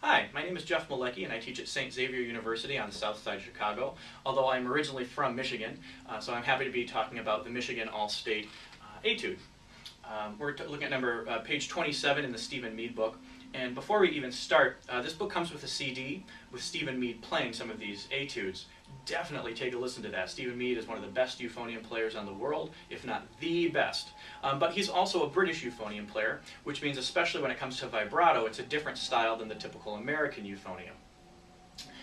Hi, my name is Jeff Malecki and I teach at St. Xavier University on the south side of Chicago, although I'm originally from Michigan, so I'm happy to be talking about the Michigan All-State Etude. We're looking at page 27 in the Stephen Mead book, and before we even start, this book comes with a CD with Stephen Mead playing some of these etudes. Definitely take a listen to that. Stephen Mead is one of the best euphonium players on the world, if not the best. But he's also a British euphonium player, which means especially when it comes to vibrato, it's a different style than the typical American euphonium.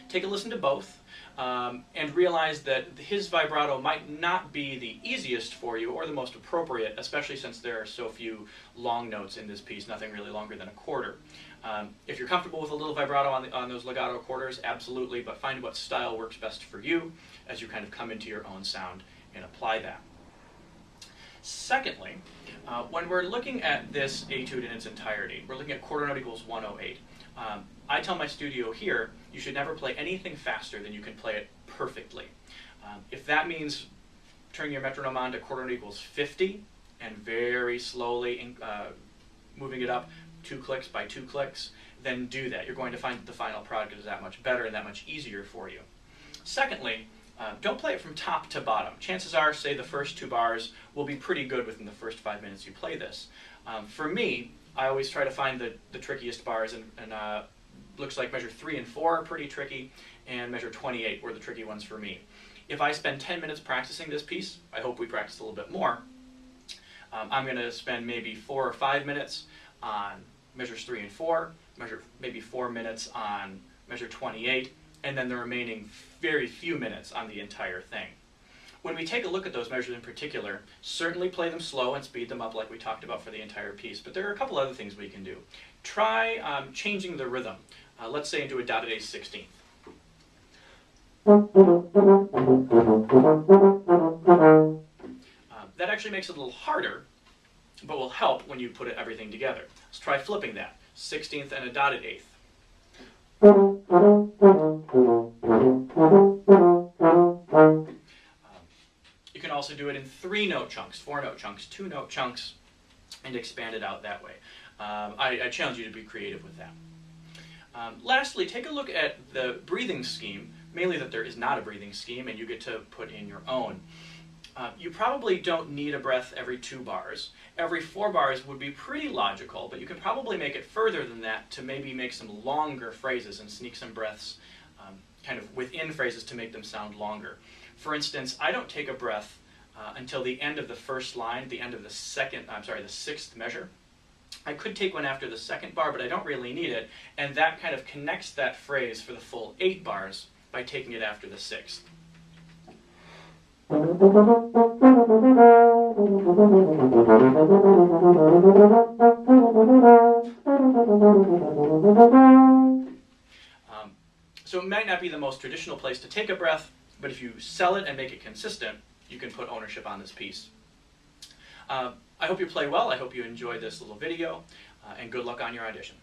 Take a listen to both and realize that his vibrato might not be the easiest for you or the most appropriate, especially since there are so few long notes in this piece, nothing really longer than a quarter. If you're comfortable with a little vibrato on those legato quarters, absolutely, but find what style works best for you as you kind of come into your own sound and apply that. Secondly, when we're looking at this etude in its entirety, we're looking at quarter note equals 108. I tell my studio here, you should never play anything faster than you can play it perfectly. If that means turning your metronome on to quarter note equals 50 and very slowly moving it up 2 clicks by 2 clicks, then do that. You're going to find that the final product is that much better and that much easier for you. Secondly, don't play it from top to bottom. Chances are, say, the first 2 bars will be pretty good within the first 5 minutes you play this. For me, I always try to find the trickiest bars, and looks like measure 3 and 4 are pretty tricky, and measure 28 were the tricky ones for me. If I spend 10 minutes practicing this piece, I hope we practice a little bit more, I'm going to spend maybe 4 or 5 minutes on measures 3 and 4, maybe 4 minutes on measure 28, and then the remaining very few minutes on the entire thing. When we take a look at those measures in particular, certainly play them slow and speed them up like we talked about for the entire piece, but there are a couple other things we can do. Try changing the rhythm. Let's say into a dotted eighth 16th. That actually makes it a little harder, but will help when you put everything together. Let's try flipping that. 16th and a dotted eighth. You can also do it in 3-note chunks, 4-note chunks, 2-note chunks, and expand it out that way. I challenge you to be creative with that. Lastly, take a look at the breathing scheme, mainly that there is not a breathing scheme and you get to put in your own. You probably don't need a breath every 2 bars. Every 4 bars would be pretty logical, but you can probably make it further than that to maybe make some longer phrases and sneak some breaths kind of within phrases to make them sound longer. For instance, I don't take a breath until the end of the first line, the end of the 6th measure. I could take one after the 2nd bar, but I don't really need it, and that kind of connects that phrase for the full 8 bars by taking it after the 6th. So it might not be the most traditional place to take a breath, but if you sell it and make it consistent, you can put ownership on this piece. I hope you play well. I hope you enjoyed this little video, and good luck on your audition.